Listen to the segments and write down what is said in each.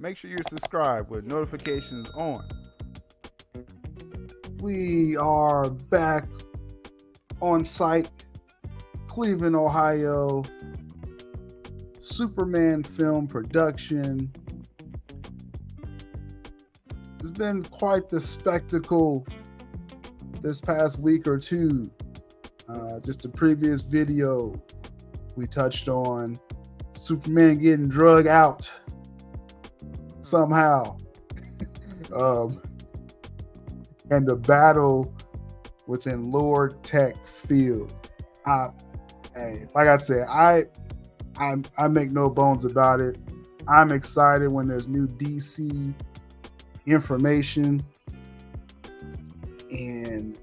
Make sure you're subscribed with notifications on. We are back on site, Cleveland, Ohio. Superman film production. It's been quite the spectacle this past week or two. Just a previous video, we touched on Superman getting drug out somehow. And the battle within Lord Tech Field. Hey, like I said, I make no bones about it. I'm excited when there's new DC information. And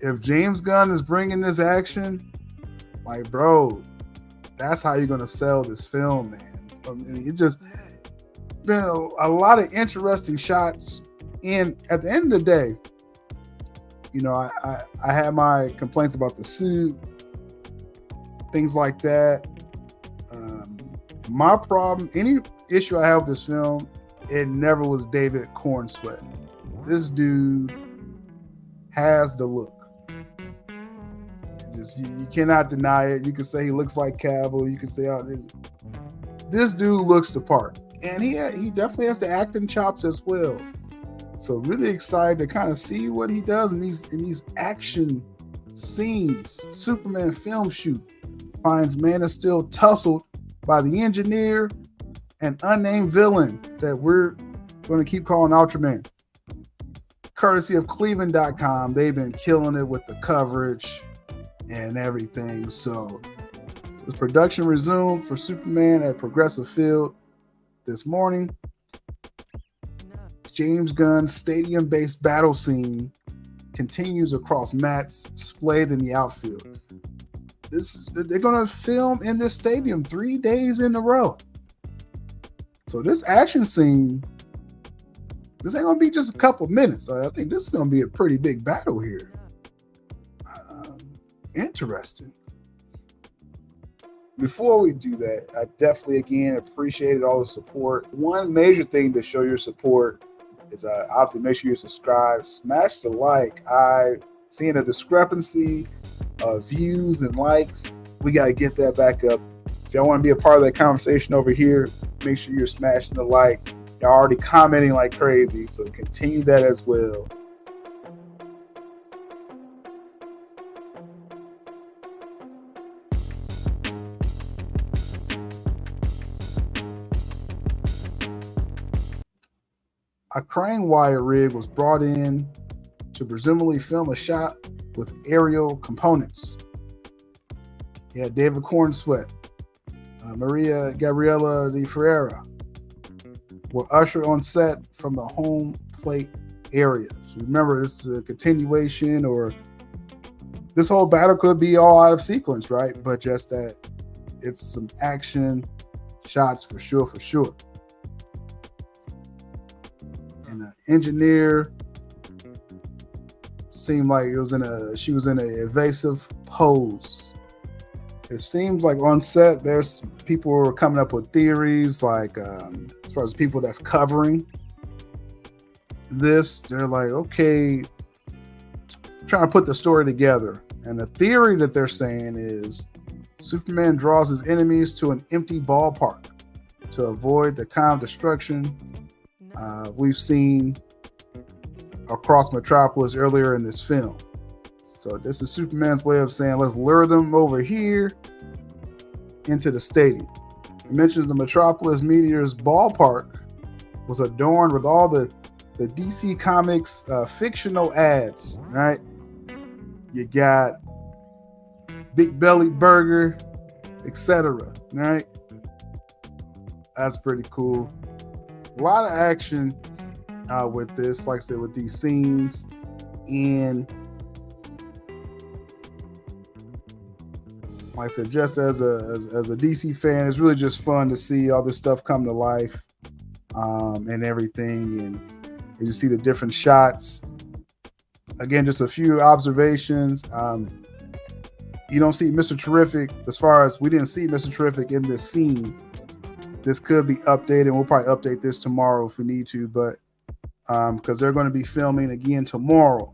if James Gunn is bringing this action, like, bro, that's how you're going to sell this film, man. I mean, it just been a lot of interesting shots. And at the end of the day, you know, I had my complaints about the suit, things like that. My problem, any issue I have with this film, it never was David Corenswet. This dude has the look. You cannot deny it. You can say he looks like Cavill. You can say, this dude looks the part. And he definitely has the acting chops as well. So really excited to kind of see what he does in these action scenes. Superman film shoot finds Man of Steel tussled by the engineer and unnamed villain that we're going to keep calling Ultraman. Courtesy of Cleveland.com. They've been killing it with the coverage and everything. So this production resumed for Superman at Progressive Field this morning. James Gunn's stadium-based battle scene continues across mats splayed in the outfield. They're going to film in this stadium 3 days in a row. So this action scene, this ain't going to be just a couple minutes. I think this is going to be a pretty big battle here. Interesting. Before we do that, I definitely, again, appreciated all the support. One major thing to show your support is obviously make sure you're subscribed, smash the like. I've seen a discrepancy of views and likes. We got to get that back up. If y'all want to be a part of that conversation over here, make sure you're smashing the like. Y'all already commenting like crazy, so continue that as well. A crane wire rig was brought in to presumably film a shot with aerial components. Yeah, David Corenswet, Maria Gabriela de Ferreira were ushered on set from the home plate areas. Remember, this is a continuation, or this whole battle could be all out of sequence, right? But just that it's some action shots for sure. And the engineer seemed like she was in an evasive pose. It seems like on set there's people who are coming up with theories, like as far as people that's covering this, they're like, okay, trying to put the story together. And the theory that they're saying is Superman draws his enemies to an empty ballpark to avoid the kind of destruction we've seen across Metropolis earlier in this film. So this is Superman's way of saying, let's lure them over here into the stadium. It mentions the Metropolis Meteor's ballpark was adorned with all the DC Comics fictional ads, right? You got Big Belly Burger, etc., right? That's pretty cool. A lot of action with this, like I said, with these scenes. And like I said, just as a DC fan, it's really just fun to see all this stuff come to life and everything. And you see the different shots. Again, just a few observations. You don't see Mr. Terrific, as far as we didn't see Mr. Terrific in this scene. this could be updated. We'll probably update this tomorrow if we need to, but because they're going to be filming again tomorrow.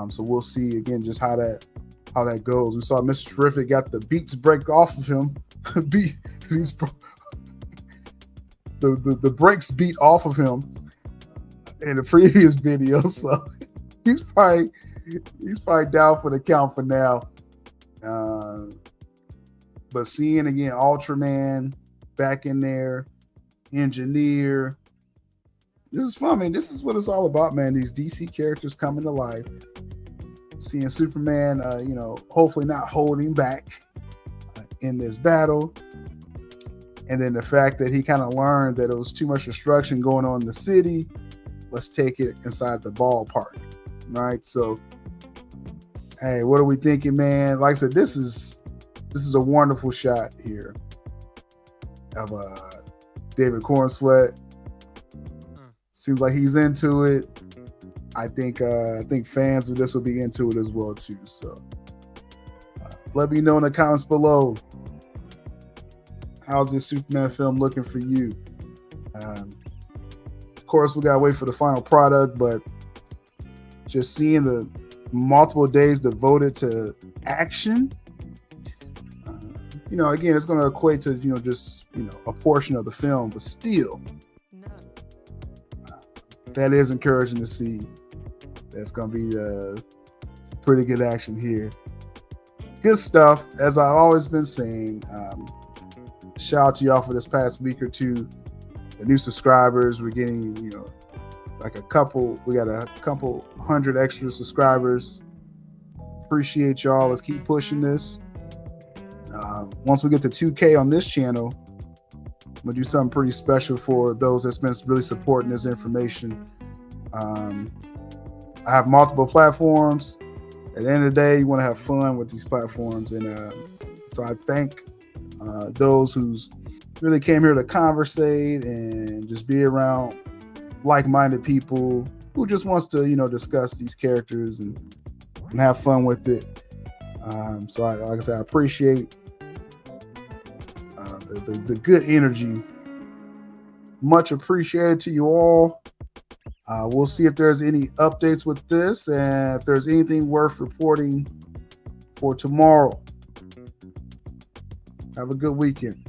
So we'll see again just how that goes. We saw Mr. Terrific got the beats break off of him. The brakes beat off of him in the previous video, so he's probably down for the count for now. But seeing again Ultraman back in there, Engineer, this is fun, man. This is what it's all about, man. These DC characters coming to life. Seeing Superman, hopefully not holding back in this battle. And then the fact that he kind of learned that it was too much destruction going on in the city. Let's take it inside the ballpark, right? So, hey, what are we thinking, man? Like I said, this is a wonderful shot here of David Corenswet. Seems like he's into it. I think fans of this will be into it as well too. So, let me know in the comments below. How's this Superman film looking for you? Of course, we gotta wait for the final product, but just seeing the multiple days devoted to action, again, it's going to equate to just a portion of the film, but still, that is encouraging to see. That's going to be pretty good action here. Good stuff, as I've always been saying. Shout out to y'all for this past week or two. The new subscribers, we're getting, we got a couple hundred extra subscribers. Appreciate y'all. Let's keep pushing this. Once we get to 2K on this channel, I'm gonna do something pretty special for those that's been really supporting this information. I have multiple platforms. At the end of the day, you want to have fun with these platforms, and so I thank those who's really came here to conversate and just be around like-minded people who just wants to discuss these characters and have fun with it. So like I said, I appreciate the good energy. Much appreciated to you all. We'll see if there's any updates with this and if there's anything worth reporting for tomorrow. Have a good weekend.